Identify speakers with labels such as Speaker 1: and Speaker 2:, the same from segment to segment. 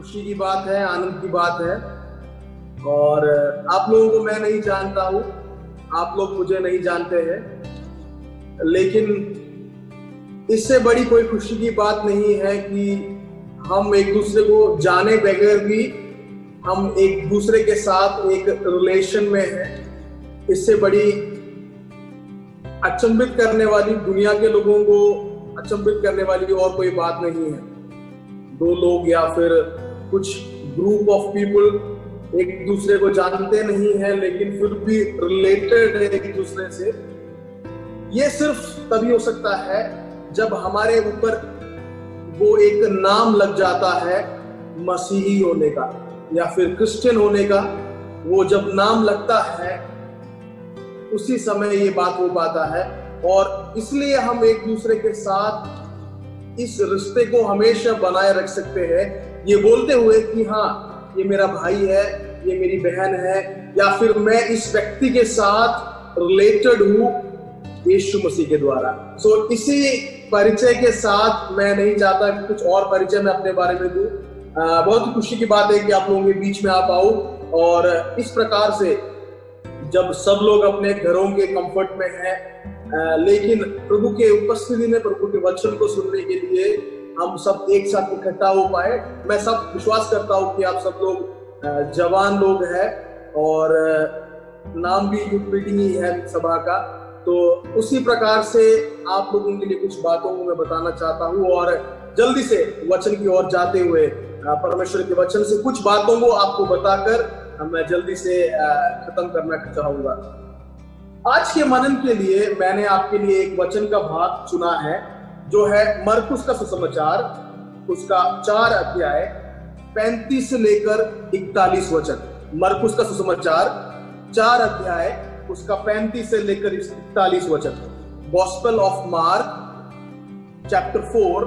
Speaker 1: खुशी की बात है, आनंद की बात है। और आप लोगों को मैं नहीं जानता हूँ, आप लोग मुझे नहीं जानते हैं, लेकिन इससे बड़ी कोई खुशी की बात नहीं है कि हम एक दूसरे को जाने बगैर भी हम एक दूसरे के साथ एक रिलेशन में हैं। इससे बड़ी अचंभित करने वाली, दुनिया के लोगों को अचंभित करने वाली और कोई बात नहीं है। दो लोग या फिर कुछ ग्रुप ऑफ पीपल एक दूसरे को जानते नहीं है लेकिन फिर भी रिलेटेड है एक दूसरे से। ये सिर्फ तभी हो सकता है जब हमारे ऊपर वो एक नाम लग जाता है मसीही होने का या फिर क्रिश्चियन होने का। वो जब नाम लगता है उसी समय ये बात हो पाता है। और इसलिए हम एक दूसरे के साथ इस रिश्ते को हमेशा बनाए रख सकते हैं, ये बोलते हुए कि हाँ, ये मेरा भाई है, ये मेरी बहन है, या फिर मैं इस व्यक्ति के साथ रिलेटेड हूँ यीशु मसीह के द्वारा। सो इसी परिचय के साथ मैं नहीं चाहता कि कुछ और परिचय मैं अपने बारे में दूं। बहुत ही खुशी की बात है कि आप लोगों के बीच में आ पाऊं। और इस प्रकार से जब सब लोग अपने घरों के कंफर्ट में हैं, लेकिन प्रभु के उपस्थिति में प्रभु के वचन को सुनने के लिए हम सब एक साथ इकट्ठा हो पाए। मैं सब विश्वास करता हूँ कि आप सब लोग जवान लोग हैं और नाम भी यूथ मीटिंग ही है सभा का। तो उसी प्रकार से आप लोगों के लिए कुछ बातों को मैं बताना चाहता हूँ और जल्दी से वचन की ओर जाते हुए परमेश्वर के वचन से कुछ बातों को आपको बताकर मैं जल्दी से खत्म करना चाहूंगा। आज के मनन के लिए मैंने आपके लिए एक वचन का भाग चुना है जो है मरकुस का सुसमाचार, उसका 4 अध्याय 35 से लेकर 41 वचन। मरकुस का सुसमाचार 4 अध्याय उसका 35 से लेकर 41 वचन। Gospel of Mark chapter 4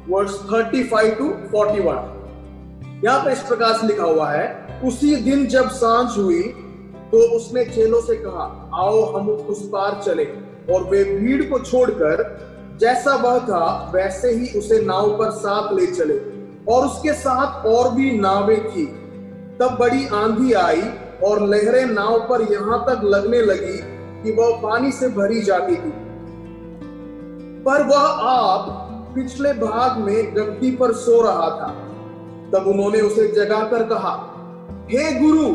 Speaker 1: verse 35 to 41। यहाँ पे इस प्रकार से लिखा हुआ है, उसी दिन जब सांझ हुई तो उसने चेलों से कहा, आओ हम उस पार चले। और वे भीड़ को छोड़कर जैसा वह था वैसे ही उसे नाव पर साथ ले चले, और उसके साथ और भी नावें थी। तब बड़ी आंधी आई और लहरें नाव पर यहां तक लगने लगी कि वह पानी से भरी जाती थी। पर वह आप पिछले भाग में गद्दी पर सो रहा था। तब उन्होंने उसे जगाकर कहा, हे गुरु,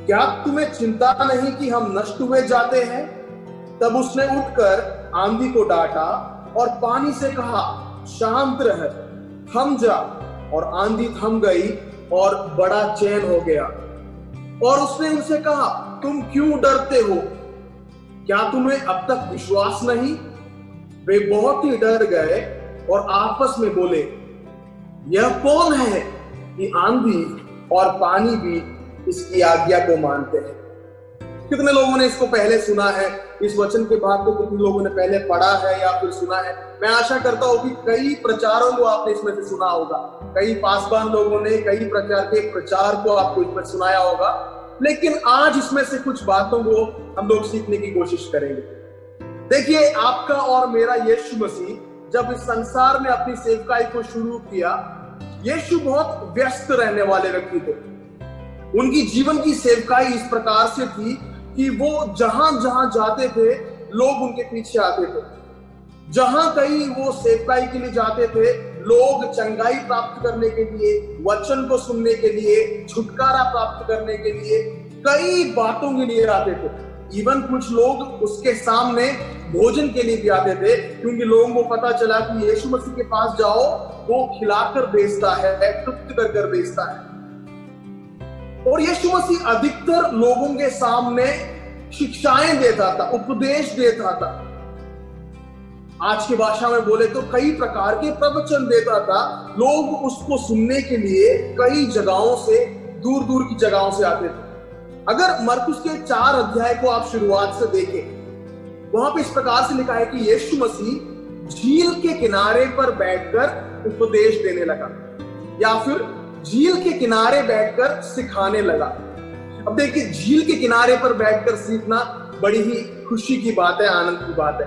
Speaker 1: क्या तुम्हें चिंता नहीं कि हम नष्ट हुए जाते हैं? तब उसने उठकर आंधी को डांटा और पानी से कहा, शांत रह, थम जा। और आंधी थम गई और बड़ा चैन हो गया। और उसने उनसे कहा, तुम क्यों डरते हो? क्या तुम्हें अब तक विश्वास नहीं? वे बहुत ही डर गए और आपस में बोले, यह कौन है कि आंधी और पानी भी इसकी आज्ञा को मानते हैं? कितने लोगों ने इसको पहले सुना है? इस वचन के भाग को कितने लोगों ने पहले पढ़ा है या फिर सुना है? मैं आशा करता हूं कि कई प्रचारों को आपने इसमें से सुना होगा, कई पासवान लोगों ने कई प्रकार के प्रचार को आपको इसमें सुनाया होगा। लेकिन आज इसमें से कुछ बातों को हम लोग सीखने की कोशिश करेंगे। देखिए, आपका और मेरा यीशु मसीह जब इस संसार में अपनी सेवकाई को शुरू किया, यीशु बहुत व्यस्त रहने वाले व्यक्ति थे। उनकी जीवन की सेवकाई इस प्रकार से थी कि वो जहां जहां जाते थे लोग उनके पीछे आते थे। जहां कहीं वो सेवकाई के लिए जाते थे, लोग चंगाई प्राप्त करने के लिए, वचन को सुनने के लिए, छुटकारा प्राप्त करने के लिए, कई बातों के लिए आते थे। इवन कुछ लोग उसके सामने भोजन के लिए भी आते थे, क्योंकि लोगों को पता चला कि यीशु मसीह के पास जाओ, वो खिलाकर भेजता है, तृप्त कर कर भेजता है। और यीशु मसीह अधिकतर लोगों के सामने शिक्षाएं देता था, उपदेश देता था। आज की भाषा में बोले तो कई प्रकार के प्रवचन देता था। लोग उसको सुनने के लिए कई जगहों से, दूर दूर की जगहों से आते थे। अगर मरकुस के 4 अध्याय को आप शुरुआत से देखें, वहां पे इस प्रकार से लिखा है कि यीशु मसीह झील के किनारे पर बैठकर उपदेश देने लगा, या फिर झील के किनारे बैठकर सिखाने लगा। अब देखिए, झील के किनारे पर बैठकर सीखना बड़ी ही खुशी की बात है, आनंद की बात है।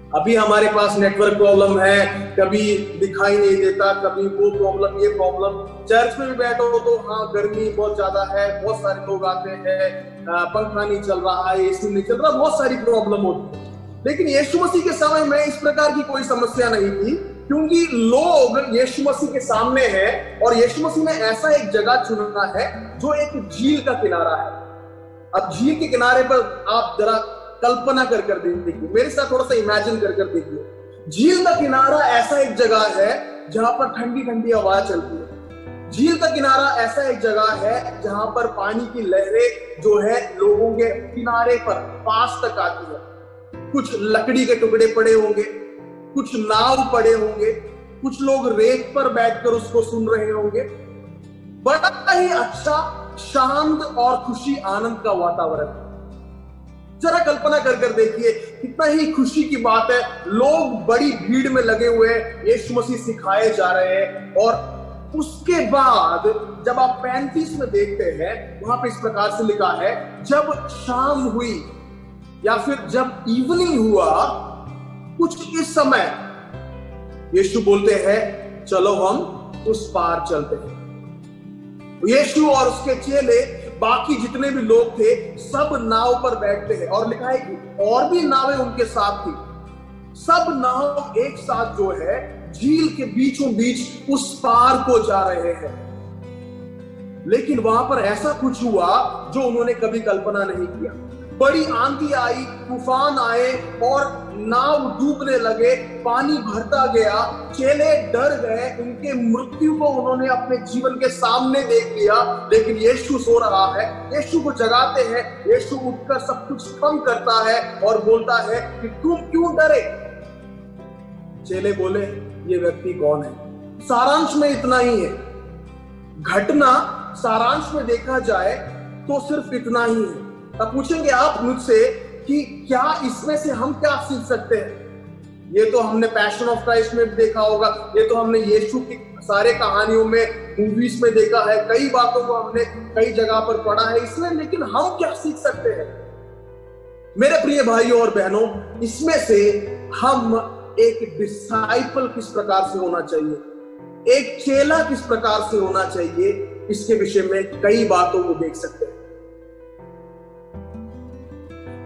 Speaker 1: अभी हमारे पास नेटवर्क प्रॉब्लम है, कभी दिखाई नहीं देता, कभी वो प्रॉब्लम ये प्रॉब्लम। चर्च में भी बैठो तो हाँ गर्मी बहुत ज्यादा है, बहुत सारे लोग आते हैं, पंखा नहीं चल रहा है, एसी नहीं चल रहा, बहुत सारी प्रॉब्लम होती है। लेकिन यीशु मसीह के समय में इस प्रकार की कोई समस्या नहीं थी, क्योंकि लोग यीशु मसीह के सामने हैं और यीशु मसीह ने ऐसा एक जगह चुना है जो एक झील का किनारा है। अब झील के किनारे पर आप जरा कल्पना कर देखिए, मेरे साथ थोड़ा सा इमेजिन कर देखिए। झील का किनारा ऐसा एक जगह है जहां पर ठंडी ठंडी हवा चलती है। झील का किनारा ऐसा एक जगह है जहां पर पानी की लहरें जो है लोगों के किनारे पर पास तक आती है। कुछ लकड़ी के टुकड़े पड़े होंगे, कुछ नाव पड़े होंगे, कुछ लोग रेत पर बैठकर उसको सुन रहे होंगे। बड़ा ही अच्छा, शांत और खुशी आनंद का वातावरण। जरा कल्पना कर देखिए, कितना ही खुशी की बात है। लोग बड़ी भीड़ में लगे हुए हैं, यीशु मसीह सिखाए जा रहे हैं। और उसके बाद जब आप 35 में देखते हैं, वहां पे इस प्रकार से लिखा है, जब शाम हुई या फिर जब इवनिंग हुआ, कुछ इस समय यीशु बोलते हैं, चलो हम उस पार चलते हैं। यीशु और उसके चेले, बाकी जितने भी लोग थे, सब नाव पर बैठते हैं। और लिखा है कि और भी नावें उनके साथ थी। सब नाव एक साथ जो है झील के बीचों बीच उस पार को जा रहे हैं। लेकिन वहां पर ऐसा कुछ हुआ जो उन्होंने कभी कल्पना नहीं किया। बड़ी आंधी आई, तूफान आए और नाव डूबने लगे, पानी भरता गया। चेले डर गए, उनके मृत्यु को उन्होंने अपने जीवन के सामने देख लिया। लेकिन यीशु सो रहा है, यीशु को जगाते हैं। यीशु उठकर सब कुछ कम करता है और बोलता है कि तुम क्यों डरे। चेले बोले, ये व्यक्ति कौन है? सारांश में इतना ही है। घटना सारांश में देखा जाए तो सिर्फ इतना ही है। अब पूछेंगे आप मुझसे कि क्या इसमें से हम क्या सीख सकते हैं? ये तो हमने पैशन ऑफ क्राइस्ट में देखा होगा, ये तो हमने यीशु की सारे कहानियों में, मूवीज में देखा है, कई बातों को हमने कई जगह पर पढ़ा है इसमें। लेकिन हम क्या सीख सकते हैं मेरे प्रिय भाइयों और बहनों? इसमें से हम एक डिसाइपल किस प्रकार से होना चाहिए, एक चेला किस प्रकार से होना चाहिए, इसके विषय में कई बातों को देख सकते हैं।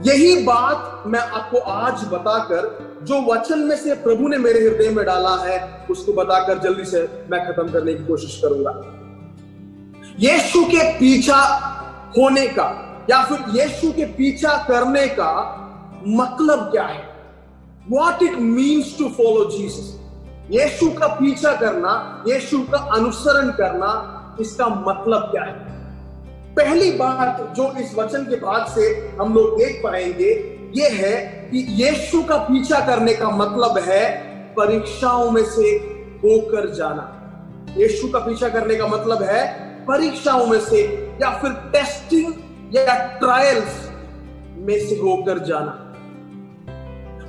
Speaker 1: यही बात मैं आपको आज बताकर, जो वचन में से प्रभु ने मेरे हृदय में डाला है, उसको बताकर जल्दी से मैं खत्म करने की कोशिश करूंगा। यीशु के पीछा होने का या फिर यीशु के पीछा करने का मतलब क्या है? What it means to follow Jesus? यीशु का पीछा करना, यीशु का अनुसरण करना, इसका मतलब क्या है? पहली बात जो इस वचन के बाद से हम लोग देख पाएंगे, ये है कि यीशु का पीछा करने का मतलब है परीक्षाओं में से होकर जाना। यीशु का पीछा करने का मतलब है परीक्षाओं में से या फिर टेस्टिंग या ट्रायल्स में से होकर जाना।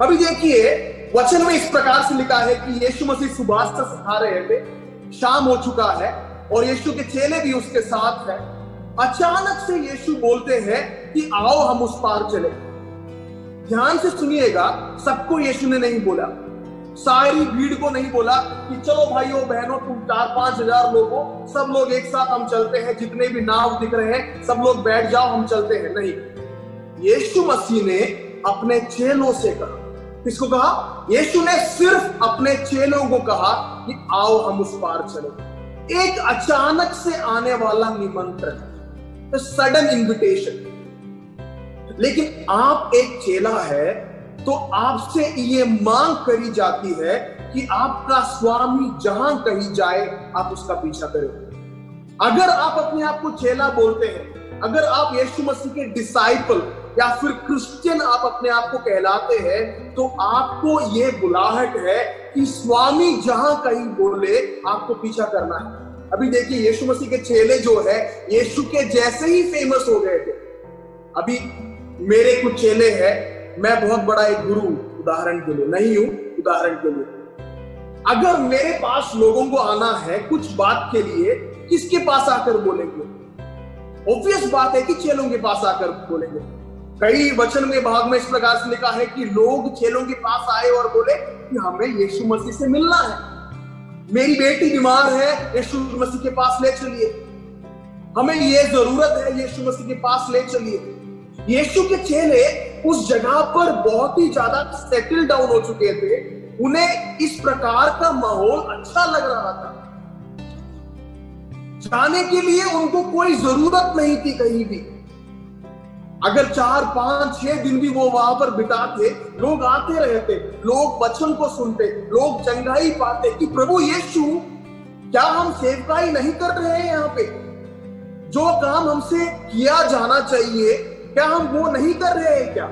Speaker 1: अभी देखिए, वचन में इस प्रकार से लिखा है कि यीशु मसीह सुबह से सिखा रहे थे, शाम हो चुका है और यीशु के चेले भी उसके साथ हैं। अचानक से यीशु बोलते हैं कि आओ हम उस पार चले। ध्यान से सुनिएगा, सबको यीशु ने नहीं बोला, सारी भीड़ को नहीं बोला कि चलो भाइयों बहनों तुम 4-5 हजार लोग हो, सब लोग एक साथ हम चलते हैं, जितने भी नाव दिख रहे हैं सब लोग बैठ जाओ हम चलते हैं। नहीं, यीशु मसीह ने अपने चेलों से कहा। किसको कहा? यीशु ने सिर्फ अपने चेलों को कहा कि आओ हम उस पार चले। एक अचानक से आने वाला निमंत्रण, सडन इन्विटेशन। लेकिन आप एक चेला है तो आपसे ये मांग करी जाती है कि आपका स्वामी जहां कहीं जाए आप उसका पीछा करें। अगर आप अपने आप को चेला बोलते हैं, अगर आप यीशु मसीह के डिसाइपल या फिर क्रिश्चियन आप अपने आप को कहलाते हैं, तो आपको ये बुलाहट है कि स्वामी जहां कहीं बोले आपको पीछा करना है। अभी देखिए, यीशु मसीह के चेले जो है यीशु के जैसे ही फेमस हो गए थे। अभी मेरे कुछ चेले हैं, मैं बहुत बड़ा एक गुरु उदाहरण के लिए नहीं हूं, उदाहरण के लिए अगर मेरे पास लोगों को आना है कुछ बात के लिए, किसके पास आकर बोलेंगे? ऑब्वियस बात है कि चेलों के पास आकर बोलेंगे। कई वचन में भाग में इस प्रकार से लिखा है कि लोग चेलों के पास आए और बोले कि हमें यीशु मसीह से मिलना है, मेरी बेटी बीमार है, यीशु मसीह के पास ले चलिए, हमें ये जरूरत है, यीशु मसीह के पास ले चलिए। यीशु के चेले उस जगह पर बहुत ही ज्यादा सेटल डाउन हो चुके थे, उन्हें इस प्रकार का माहौल अच्छा लग रहा था, जाने के लिए उनको कोई जरूरत नहीं थी कहीं भी। अगर 4, 5, 6 दिन भी वो वहां पर बिताते, लोग आते रहते, लोग वचन को सुनते, लोग चंगाई पाते कि प्रभु यीशु, क्या हम सेवकाई नहीं कर रहे हैं? यहाँ पे जो काम हमसे किया जाना चाहिए, क्या हम वो नहीं कर रहे हैं क्या?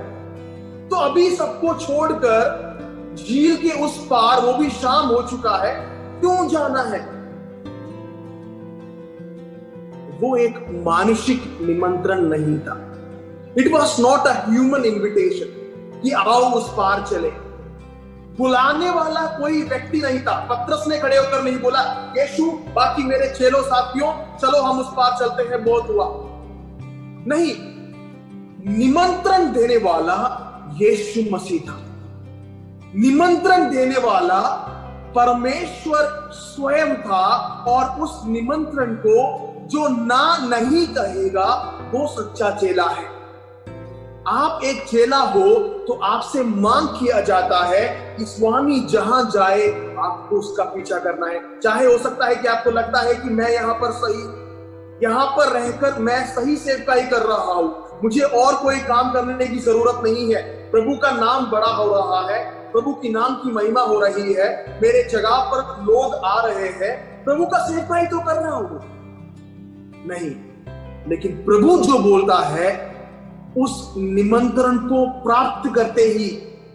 Speaker 1: तो अभी सबको छोड़कर झील के उस पार, वो भी शाम हो चुका है, क्यों जाना है? वो एक मानसिक निमंत्रण नहीं था। It was not a human invitation कि आओ उस पार चले। बुलाने वाला कोई व्यक्ति नहीं था। पतरस ने खड़े होकर नहीं बोला, यीशु बाकी मेरे चेलों साथियों चलो हम उस पार चलते हैं, बहुत हुआ। नहीं, निमंत्रण देने वाला यीशु मसीह था। निमंत्रण देने वाला परमेश्वर स्वयं था, और उस निमंत्रण को जो ना नहीं कहेगा वो सच्चा चेला है। आप एक चेला हो तो आपसे मांग किया जाता है कि स्वामी जहां जाए आपको उसका पीछा करना है। चाहे हो सकता है कि आपको लगता है कि मैं यहाँ पर रहकर मैं सही सेवकाई कर रहा हूं, मुझे और कोई काम करने की जरूरत नहीं है, प्रभु का नाम बड़ा हो रहा है, प्रभु की नाम की महिमा हो रही है, मेरे जगह पर लोग आ रहे हैं, प्रभु का सेवकाई तो कर रहा हूं। नहीं, लेकिन प्रभु जो बोलता है उस निमंत्रण को प्राप्त करते ही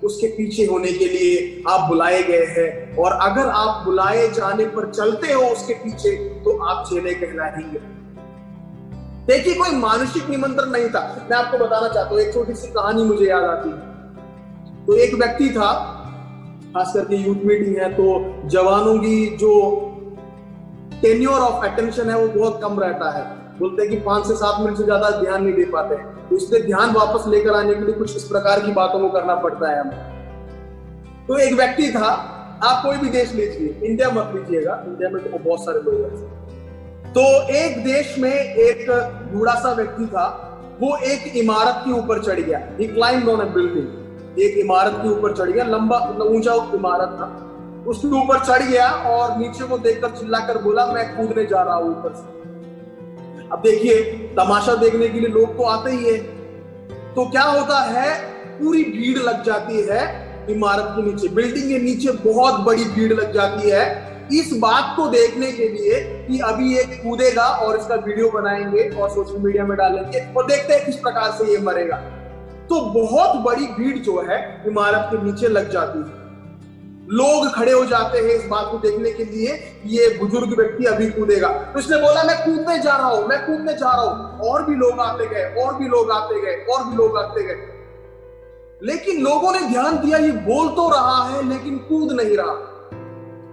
Speaker 1: उसके पीछे होने के लिए आप बुलाए गए हैं, और अगर आप बुलाए जाने पर चलते हो उसके पीछे तो आप चेले कहलाएंगे। देखिए, कोई मानसिक निमंत्रण नहीं था। मैं आपको बताना चाहता हूं, एक छोटी सी कहानी मुझे याद आती है। तो एक व्यक्ति था, खास करके यूथ मीटिंग है तो जवानों की जो टेन्योर ऑफ अटेंशन है वो बहुत कम रहता है। बोलते हैं कि 5 से 7 मिनट से ज्यादा ध्यान नहीं दे पाते हैं, तो इसलिए ध्यान वापस लेकर आने के लिए कुछ इस प्रकार की बातों को करना पड़ता है हमें। तो एक व्यक्ति था, आप कोई भी देश लीजिए, इंडिया मत लीजिएगा, इंडिया में तो बहुत सारे लोग हैं। तो एक देश में एक बूढ़ा सा व्यक्ति था, वो एक इमारत के ऊपर चढ़ गया। He climbed on a building, एक इमारत के ऊपर चढ़ गया, लंबा ऊंचा इमारत था, उसके ऊपर चढ़ गया और नीचे को देखकर चिल्लाकर बोला, मैं कूदने जा रहा हूं ऊपर से। अब देखिए, तमाशा देखने के लिए लोग तो आते ही है, तो क्या होता है, पूरी भीड़ लग जाती है इमारत के नीचे, बिल्डिंग के नीचे बहुत बड़ी भीड़ लग जाती है इस बात को देखने के लिए कि अभी ये कूदेगा और इसका वीडियो बनाएंगे और सोशल मीडिया में डालेंगे और देखते हैं किस प्रकार से ये मरेगा। तो बहुत बड़ी भीड़ जो है इमारत के नीचे लग जाती है, लोग खड़े हो जाते हैं इस बात को देखने के लिए ये बुजुर्ग व्यक्ति अभी कूदेगा। तो इसने बोला, मैं कूदने जा रहा हूं, मैं कूदने जा रहा हूं। और भी लोग आते गए, और भी लोग आते गए, और भी लोग आते गए, लेकिन लोगों ने ध्यान दिया ये बोल तो रहा है लेकिन कूद नहीं रहा।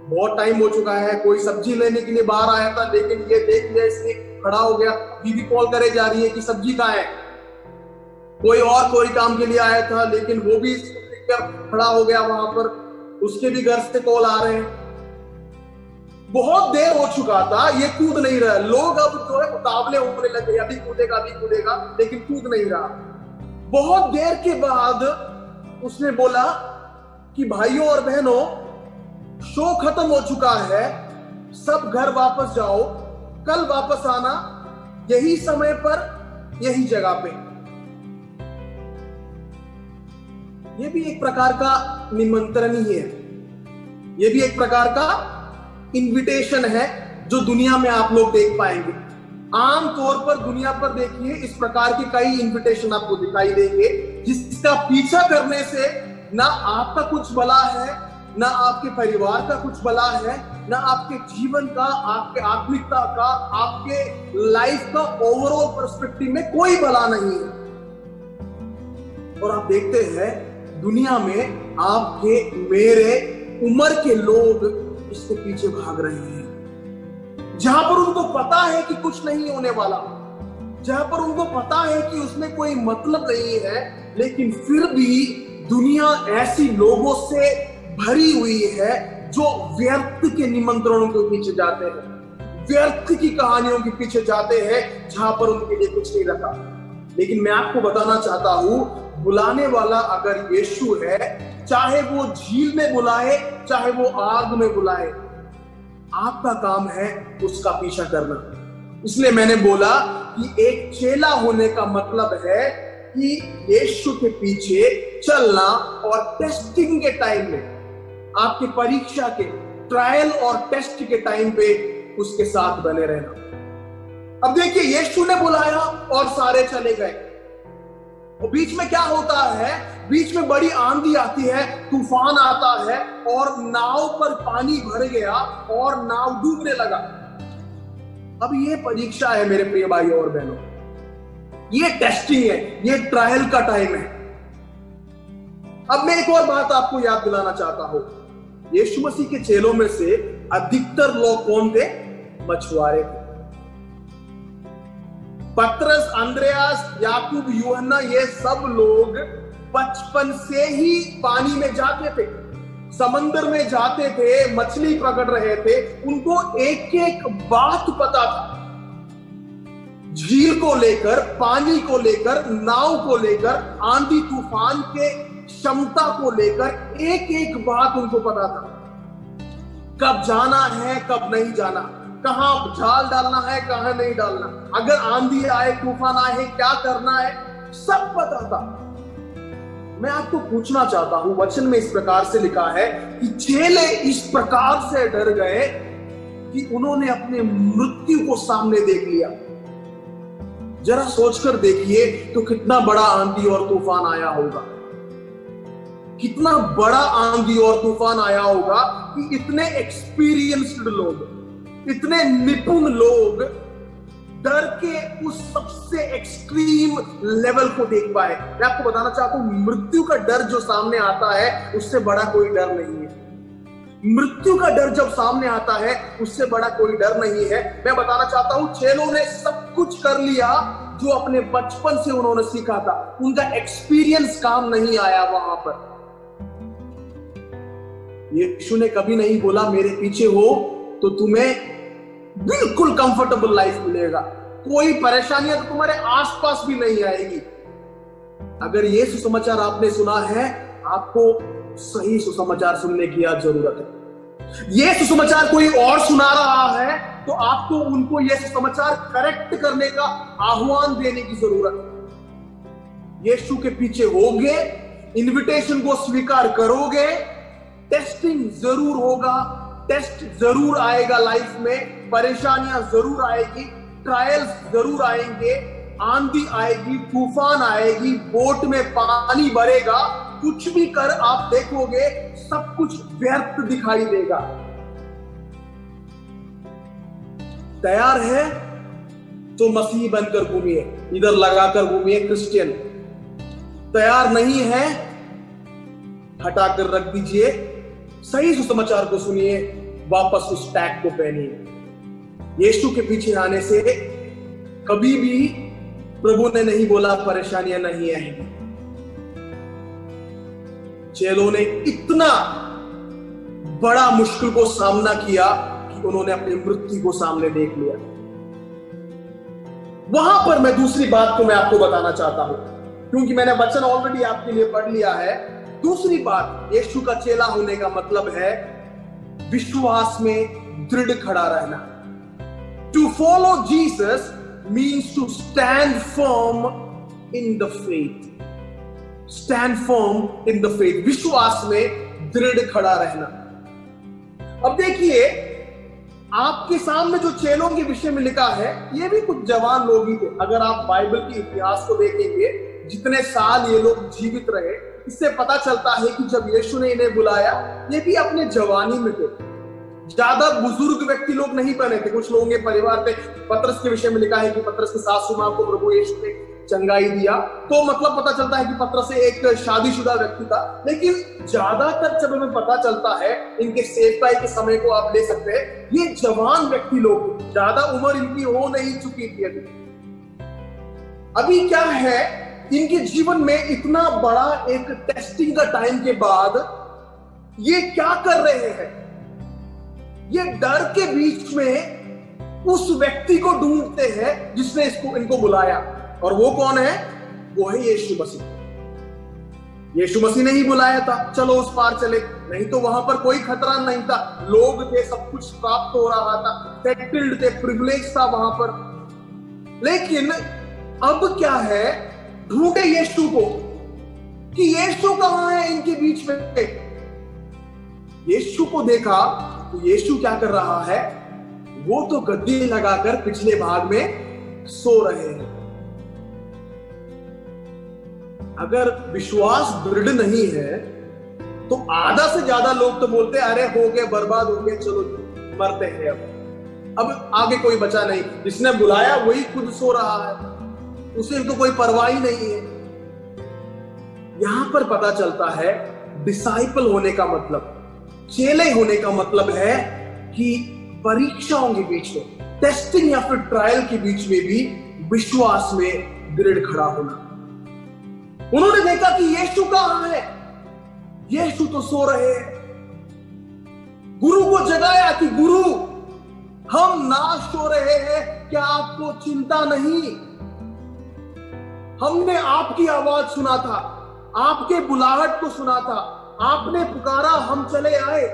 Speaker 1: बहुत टाइम हो चुका है, कोई सब्जी लेने के लिए बाहर आया था, लेकिन ये देख लिया इसने, खड़ा हो गया। बीवी कॉल करे जा रही है कि सब्जी कहाँ है। कोई काम के लिए आया था, लेकिन वो भी खड़ा हो गया वहां पर, उसके भी घर से कॉल आ रहे हैं। बहुत देर हो चुका था, ये कूद नहीं रहा। लोग अब जो है उतावले होने लगे, अभी कूदेगा, लेकिन कूद नहीं रहा। बहुत देर के बाद उसने बोला कि भाइयों और बहनों, शो खत्म हो चुका है, सब घर वापस जाओ, कल वापस आना यही समय पर, यही जगह पे। ये भी एक प्रकार का निमंत्रण ही है, ये भी एक प्रकार का इनविटेशन है जो दुनिया में आप लोग देख पाएंगे। आम तौर पर दुनिया पर देखिए इस प्रकार के कई इनविटेशन आपको दिखाई देंगे, जिसका पीछा करने से ना आपका कुछ भला है, ना आपके परिवार का कुछ भला है, ना आपके जीवन का, आपके आत्मिकता का, आपके लाइफ का ओवरऑल पर्सपेक्टिव में कोई भला नहीं है। और आप देखते हैं दुनिया में आपके मेरे उम्र के लोग इसके पीछे भाग रहे हैं, जहां पर उनको पता है कि कुछ नहीं होने वाला, जहां पर उनको पता है कि उसमें कोई मतलब नहीं है, लेकिन फिर भी दुनिया ऐसी लोगों से भरी हुई है जो व्यर्थ के निमंत्रणों के पीछे जाते हैं, व्यर्थ की कहानियों के पीछे जाते हैं, जहां पर उनके लिए कुछ नहीं रखा। लेकिन मैं आपको बताना चाहता हूं, बुलाने वाला अगर यीशु है, चाहे वो झील में बुलाए, चाहे वो आग में बुलाए, आपका काम है उसका पीछा करना। इसलिए मैंने बोला कि एक चेला होने का मतलब है कि यीशु के पीछे चलना और टेस्टिंग के टाइम में, आपकी परीक्षा के ट्रायल और टेस्ट के टाइम पे उसके साथ बने रहना। अब देखिए, यीशु ने बुलाया और सारे चले गए, और बीच में क्या होता है, बीच में बड़ी आंधी आती है, तूफान आता है और नाव पर पानी भर गया और नाव डूबने लगा। अब ये परीक्षा है मेरे प्रिय भाइयों और बहनों, ये टेस्टिंग है, ये ट्रायल का टाइम है। अब मैं एक और बात आपको याद दिलाना चाहता हूं, यीशु मसीह के चेलों में से अधिकतर लोग कौन थे? मछुआरे थे। पतरस, अंद्रयास, याकूब, यूहन्ना, ये सब लोग बचपन से ही पानी में जाते थे, समंदर में जाते थे, मछली पकड़ रहे थे, उनको एक एक बात पता था, झील को लेकर, पानी को लेकर, नाव को लेकर, आंधी तूफान के क्षमता को लेकर एक एक बात उनको पता था। कब जाना है, कब नहीं जाना, कहां जाल डालना है, कहां नहीं डालना, अगर आंधी आए, तूफान आए, क्या करना है, सब पता था। मैं आपको पूछना चाहता हूं, वचन में इस प्रकार से लिखा है कि चेले इस प्रकार से डर गए कि उन्होंने अपने मृत्यु को सामने देख लिया। जरा सोचकर देखिए तो कितना बड़ा आंधी और तूफान आया होगा, कितना बड़ा आंधी और तूफान आया होगा कि इतने एक्सपीरियंस्ड लोग, इतने निपुण लोग डर के उस सबसे एक्सट्रीम लेवल को देख पाए। मैं आपको बताना चाहता हूं, मृत्यु का डर जो सामने आता है, उससे बड़ा कोई डर नहीं है। मृत्यु का डर जब सामने आता है, उससे बड़ा कोई डर नहीं है। मैं बताना चाहता हूं, चेलों ने सब कुछ कर लिया जो अपने बचपन से उन्होंने सीखा था, उनका एक्सपीरियंस काम नहीं आया वहां पर। यीशु ने कभी नहीं बोला मेरे पीछे हो तो तुम्हें बिल्कुल कंफर्टेबल लाइफ मिलेगा, कोई परेशानियां तो तुम्हारे आसपास भी नहीं आएगी। अगर ये सुसमाचार आपने सुना है, आपको सही सुसमाचार सुनने की आज जरूरत है। ये सुसमाचार कोई और सुना रहा है तो आपको उनको ये सुसमाचार करेक्ट करने का आह्वान देने की जरूरत है। यीशु के पीछे होगे, इनविटेशन को स्वीकार करोगे, टेस्टिंग जरूर होगा, टेस्ट जरूर आएगा लाइफ में, परेशानियां जरूर आएगी, ट्रायल्स जरूर आएंगे, आंधी आएगी, तूफान आएगी, बोट में पानी भरेगा, कुछ भी कर आप देखोगे सब कुछ व्यर्थ दिखाई देगा। तैयार है तो मसीह बनकर घूमिए, इधर लगाकर घूमिए क्रिश्चियन। तैयार नहीं है, हटाकर रख दीजिए, सही सुसमाचार को सुनिए, वापस उस टैग को पहनिए। यीशु के पीछे आने से कभी भी प्रभु ने नहीं बोला परेशानियां नहीं आएंगी। चेलों ने इतना बड़ा मुश्किल को सामना किया कि उन्होंने अपनी मृत्यु को सामने देख लिया। वहां पर मैं दूसरी बात को मैं आपको बताना चाहता हूं, क्योंकि मैंने वचन ऑलरेडी आपके लिए पढ़ लिया है। दूसरी बात, यीशु का चेला होने का मतलब है विश्वास में दृढ़ खड़ा रहना। To follow Jesus means to stand firm in the faith. Stand firm in the faith, विश्वास में दृढ़ खड़ा रहना। अब देखिए, आपके सामने जो चेलों के विषय में लिखा है, ये भी कुछ जवान लोग ही थे। अगर आप बाइबल के इतिहास को देखेंगे, जितने साल ये लोग जीवित रहे, इससे पता चलता है कि जब यीशु ने इन्हें बुलाया, ये भी अपने जवानी में थे। ज्यादा बुजुर्ग व्यक्ति लोग नहीं बने थे, कुछ लोगों के परिवार थे। पतरस के विषय में लिखा है कि पतरस की सासू मां को प्रभु यीशु ने चंगाई दिया, तो मतलब पता चलता है कि पतरस एक शादीशुदा व्यक्ति था। लेकिन ज्यादातर जब हमें पता चलता है, इनके सेवकाई के समय को आप ले सकते हैं, ये जवान व्यक्ति लोग, ज्यादा उम्र इनकी हो नहीं चुकी थी अभी। अभी क्या है, इनके जीवन में इतना बड़ा एक टेस्टिंग का टाइम के बाद ये क्या कर रहे हैं? ये डर के बीच में उस व्यक्ति को ढूंढते हैं जिसने इनको बुलाया। और वो कौन है? वो है यीशु मसीह। यीशु मसीह ने ही बुलाया था, चलो उस पार चले। नहीं तो वहां पर कोई खतरा नहीं था, लोग थे, सब कुछ प्राप्त हो रहा था, सेटल्ड थे, प्रिविलेज था वहां पर। लेकिन अब क्या है, ढूंढे यीशु को कि यीशु कहां है इनके बीच में। यीशु को देखा तो यीशु क्या कर रहा है, वो तो गद्दी लगाकर पिछले भाग में सो रहे हैं। अगर विश्वास दृढ़ नहीं है तो आधा से ज्यादा लोग तो बोलते हैं, अरे हो गए, बर्बाद हो गए, चलो मरते हैं, अब आगे कोई बचा नहीं। जिसने बुलाया वही खुद सो रहा है, उसे तो कोई परवाह ही नहीं है। यहां पर पता चलता है डिसाइपल होने का मतलब, चेले होने का मतलब है कि परीक्षाओं के बीच में, टेस्टिंग या फिर ट्रायल के बीच में भी विश्वास में दृढ़ खड़ा होना। उन्होंने देखा कि यीशु कहां है, यीशु तो सो रहे हैं। गुरु को जगाया कि गुरु, हम नाश हो रहे हैं, क्या आपको चिंता नहीं? हमने आपकी आवाज सुना था, आपके बुलाहट को सुना था, आपने पुकारा, हम चले आए।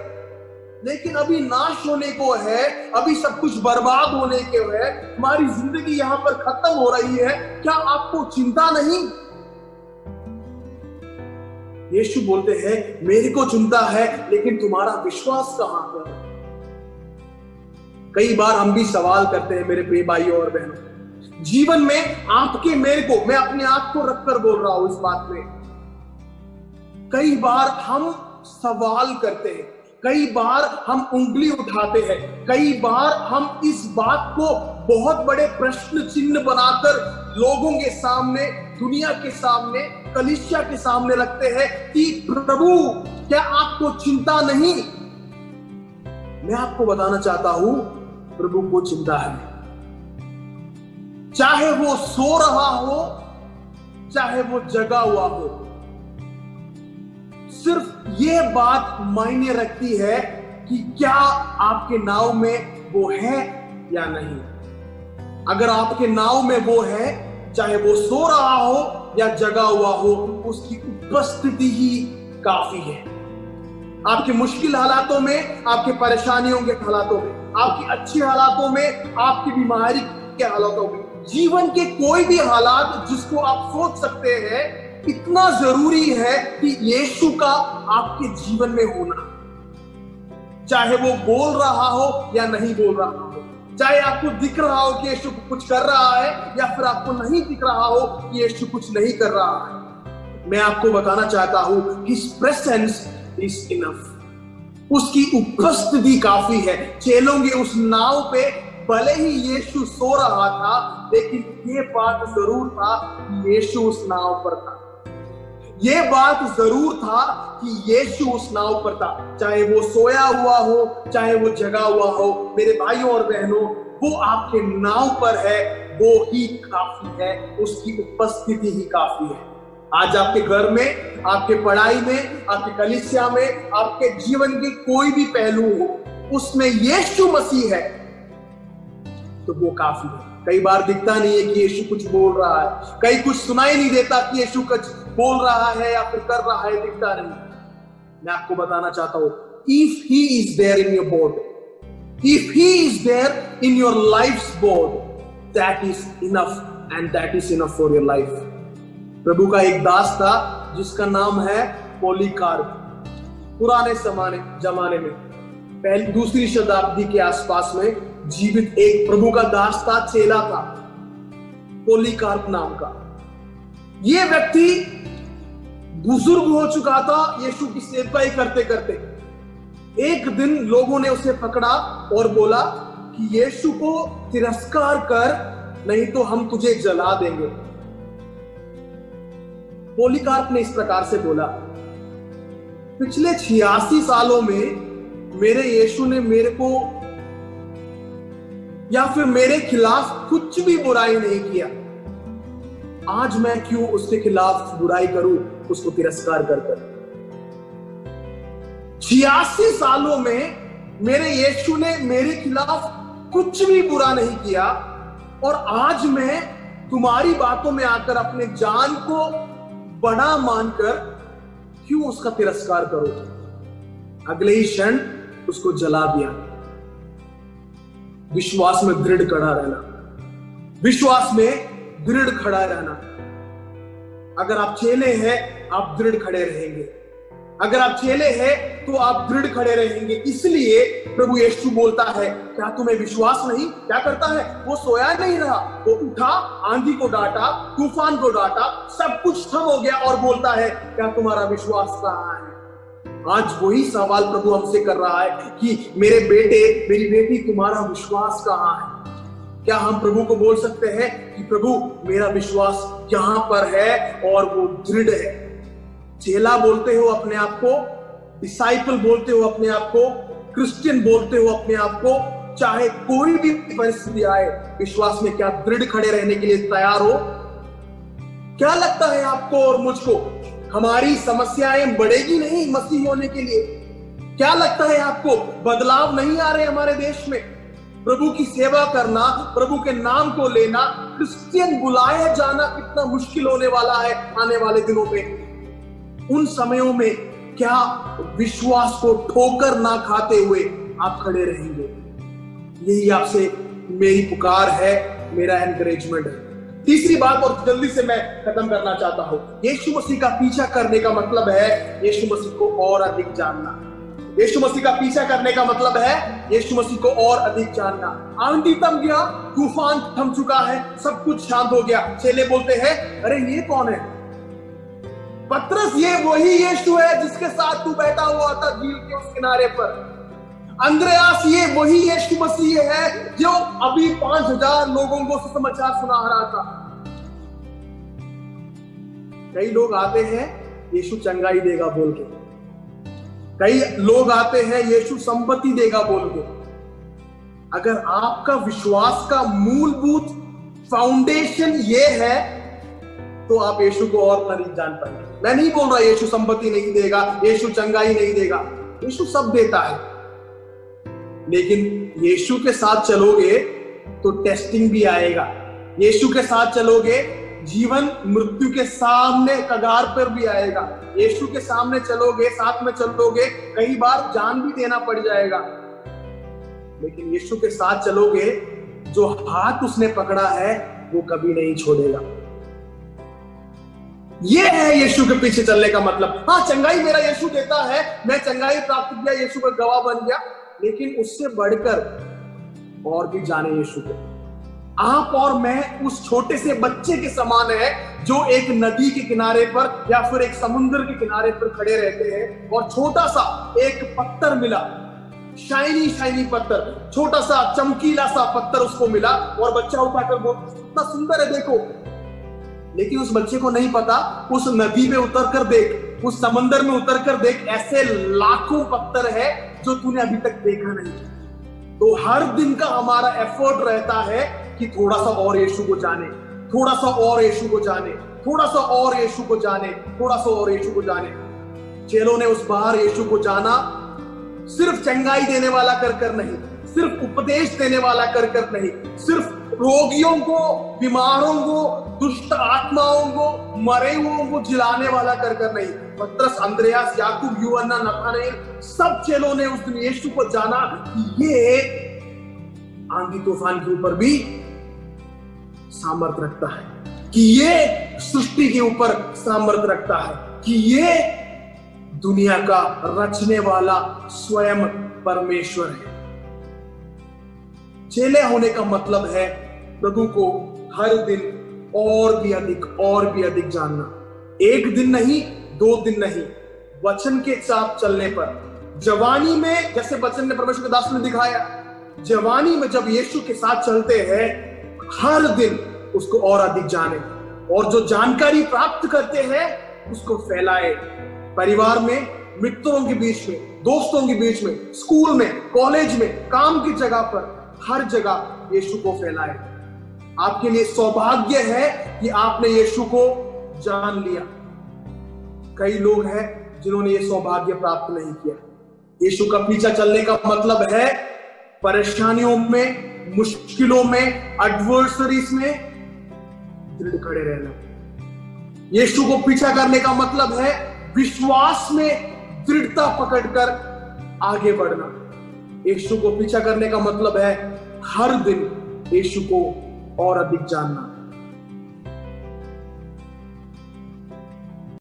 Speaker 1: लेकिन अभी नाश होने को है, अभी सब कुछ बर्बाद होने को है, हमारी जिंदगी यहां पर खत्म हो रही है, क्या आपको चिंता नहीं? यीशु बोलते हैं, मेरे को चिंता है, लेकिन तुम्हारा विश्वास कहां पर? कई बार हम भी सवाल करते हैं मेरे प्रिय भाइयों और बहनों, जीवन में आपके मेरे को, मैं अपने आप को रखकर बोल रहा हूं इस बात में, कई बार हम सवाल करते हैं, कई बार हम उंगली उठाते हैं, कई बार हम इस बात को बहुत बड़े प्रश्न चिन्ह बनाकर लोगों के सामने, दुनिया के सामने, कलीसिया के सामने रखते हैं कि प्रभु क्या आपको चिंता नहीं? मैं आपको बताना चाहता हूं, प्रभु को चिंता है। चाहे वो सो रहा हो, चाहे वो जगा हुआ हो, सिर्फ ये बात मायने रखती है कि क्या आपके नाव में वो है या नहीं। अगर आपके नाव में वो है, चाहे वो सो रहा हो या जगा हुआ हो, उसकी उपस्थिति ही काफी है। आपके मुश्किल हालातों में, आपके परेशानियों के हालातों में, आपकी अच्छी हालातों में, आपकी बीमारी के हालातों में, जीवन के कोई भी हालात जिसको आप सोच सकते हैं, इतना जरूरी है कि यीशु का आपके जीवन में होना। चाहे वो बोल रहा हो या नहीं बोल रहा हो, चाहे आपको दिख रहा हो कि यीशु कुछ कर रहा है या फिर आपको नहीं दिख रहा हो कि यीशु कुछ नहीं कर रहा है, मैं आपको बताना चाहता हूं कि हिज प्रेजेंस इज इनफ। उसकी उपस्थिति काफी है। चेलों के उस नाव पे भले ही यीशु सो रहा था, लेकिन ये बात जरूर था कि यीशु उस नाव पर था। ये बात जरूर था कि यीशु उस नाव पर था। चाहे वो सोया हुआ हो, चाहे वो जगा हुआ हो, मेरे भाइयों और बहनों, वो आपके नाव पर है, वो ही काफी है, उसकी उपस्थिति ही काफी है। आज आपके घर में, आपके पढ़ाई में, आपके कलीसिया में, आपके जीवन के कोई भी पहलू हो, उसमें यीशु मसीह है तो वो काफी है। कई बार दिखता नहीं है कि यीशु कुछ बोल रहा है, कई कुछ सुनाई नहीं देता कि यीशु कुछ बोल रहा है या फिर कर रहा है, दिखता नहीं। मैं आपको बताना चाहता हूं, if he is there in your boat, if he is there in your life's boat, that is enough and that is enough for your life. प्रभु का एक दास था जिसका नाम है पॉलीकार्प। पुराने जमाने में, पहली दूसरी शताब्दी के आसपास में जीवित एक प्रभु का दास था, चेला था, पॉलीकार्प नाम का। यह व्यक्ति बुजुर्ग हो चुका था यीशु की सेवकाई करते करते। एक दिन लोगों ने उसे पकड़ा और बोला कि यीशु को तिरस्कार कर, नहीं तो हम तुझे जला देंगे। पॉलीकार्प ने इस प्रकार से बोला, पिछले 86 सालों में मेरे यीशु ने मेरे को या फिर मेरे खिलाफ कुछ भी बुराई नहीं किया। आज मैं क्यों उसके खिलाफ बुराई करूं, उसको तिरस्कार कर कर। 86 सालों में मेरे यीशु ने मेरे खिलाफ कुछ भी बुरा नहीं किया, और आज मैं तुम्हारी बातों में आकर अपने जान को बड़ा मानकर क्यों उसका तिरस्कार करो। अगले ही क्षण उसको जला दिया। विश्वास में दृढ़ खड़ा रहना, विश्वास में दृढ़ खड़ा रहना। अगर आप चेले हैं, आप दृढ़ खड़े रहेंगे। अगर आप चेले हैं तो आप दृढ़ खड़े रहेंगे। इसलिए प्रभु यीशु बोलता है, क्या तुम्हें विश्वास नहीं? क्या करता है? वो सोया नहीं रहा, वो उठा, आंधी को डांटा, तूफान को डांटा, सब कुछ थम हो गया और बोलता है, क्या तुम्हारा विश्वास कहाँ है? आज वही सवाल प्रभु हमसे कर रहा है कि मेरे बेटे, मेरी बेटी, तुम्हारा विश्वास कहाँ है? क्या हम प्रभु को बोल सकते हैं कि प्रभु मेरा विश्वास यहाँ पर है और वो दृढ़ है? चेला बोलते हो अपने आप को, डिसाइपल बोलते हो अपने आप को, क्रिश्चियन बोलते हो अपने आप को, चाहे कोई भी परिस्थिति आए, विश्वास में क्या दृढ़ खड़े रहने के लिए तैयार हो? क्या लगता है आपको और मुझको, हमारी समस्याएं बढ़ेगी नहीं मसीह होने के लिए? क्या लगता है आपको, बदलाव नहीं आ रहे हमारे देश में? प्रभु की सेवा करना, प्रभु के नाम को लेना, क्रिश्चियन बुलाया जाना कितना मुश्किल होने वाला है आने वाले दिनों में। उन समयों में क्या विश्वास को ठोकर ना खाते हुए आप खड़े रहेंगे? यही आपसे मेरी पुकार है, मेरा एनकरेजमेंट है। तीसरी बात, और जल्दी से मैं खत्म करना चाहता हूं, यीशु मसीह का पीछा करने का मतलब है यीशु मसीह को और अधिक जानना। यीशु मसीह का पीछा करने का मतलब है यीशु मसीह को और अधिक जानना। आंधी थम गया, तूफान थम चुका है, सब कुछ शांत हो गया। चेले बोलते हैं, अरे ये कौन है? पतरस, ये वही यीशु है जिसके साथ तू बैठा हुआ था झील के उस किनारे पर। अंद्रयास, ये वही यीशु मसीह है जो अभी 5000 लोगों को सुसमाचार सुना रहा था। कई लोग आते हैं यीशु चंगाई देगा बोल के, कई लोग आते हैं यीशु संपत्ति देगा बोल के। अगर आपका विश्वास का मूलभूत फाउंडेशन ये है तो आप यीशु को और नहीं जान पाएंगे। मैं नहीं बोल रहा यीशु संपत्ति नहीं देगा, यीशु चंगाई नहीं देगा, यीशु सब देता है। लेकिन यीशु के साथ चलोगे तो टेस्टिंग भी आएगा। यीशु के साथ चलोगे, जीवन मृत्यु के सामने कगार पर भी आएगा। यीशु के सामने चलोगे, साथ में चलोगे, कई बार जान भी देना पड़ जाएगा। लेकिन यीशु के साथ चलोगे, जो हाथ उसने पकड़ा है वो कभी नहीं छोड़ेगा। ये है यीशु के पीछे चलने का मतलब। हाँ, चंगाई मेरा यीशु देता है, मैं चंगाई प्राप्त किया, यीशु का गवाह बन गया, लेकिन उससे बढ़कर और भी जाने यीशु को। आप और मैं उस छोटे से बच्चे के समान है जो एक नदी के किनारे पर या फिर एक समुद्र के किनारे पर खड़े रहते हैं और छोटा सा एक पत्थर मिला, शाइनी शाइनी पत्थर, छोटा सा चमकीला सा पत्थर उसको मिला और बच्चा उठाकर बोलता, कितना सुंदर है देखो। लेकिन उस बच्चे को नहीं पता, उस नदी में उतर कर देख, उस समंदर में उतर कर देख, ऐसे लाखों पत्थर है जो तूने अभी तक देखा नहीं। तो हर दिन का हमारा एफर्ट रहता है कि थोड़ा सा और यीशु को जाने, थोड़ा सा और यीशु को जाने, थोड़ा सा और यीशु को जाने, थोड़ा सा और यीशु को जाने। चेलों ने उस बार यीशु को जाना, सिर्फ चंगाई देने वाला कर कर नहीं, सिर्फ उपदेश देने वाला कर कर नहीं, सिर्फ रोगियों को, बीमारों को, दुष्ट आत्माओं को, मरे हुओं को जिलाने वाला कर कर नहीं। पतरस, अंद्रयास, याकूब, यूहन्ना, नथानेल, सब चेलों ने उस दिन यीशु को जाना कि ये आंधी तूफान के ऊपर भी सामर्थ्य रखता है, कि ये सृष्टि के ऊपर सामर्थ्य रखता है, कि ये दुनिया का रचने वाला स्वयं परमेश्वर है। चेले होने का मतलब है प्रभु को हर दिन और भी अधिक जानना। एक दिन नहीं, 2 दिन नहीं, वचन के साथ चलने पर, जवानी में जैसे वचन ने परमेश्वर के दास ने दिखाया, जवानी में जब यीशु के साथ चलते हैं, हर दिन उसको और अधिक जाने, और जो जानकारी प्राप्त करते हैं उसको फैलाए। परिवार में, मित्रों के बीच में, दोस्तों के बीच में, स्कूल में, कॉलेज में, काम की जगह पर, हर जगह यीशु को फैलाए। आपके लिए सौभाग्य है कि आपने यीशु को जान लिया। कई लोग हैं जिन्होंने ये सौभाग्य प्राप्त नहीं किया। यीशु का पीछा चलने का मतलब है परेशानियों में, मुश्किलों में, एडवर्सरीज में दृढ़ खड़े रहना। यीशु को पीछा करने का मतलब है विश्वास में दृढ़ता पकड़कर आगे बढ़ना। यीशु को पीछा करने का मतलब है हर दिन यीशु को और अधिक जानना।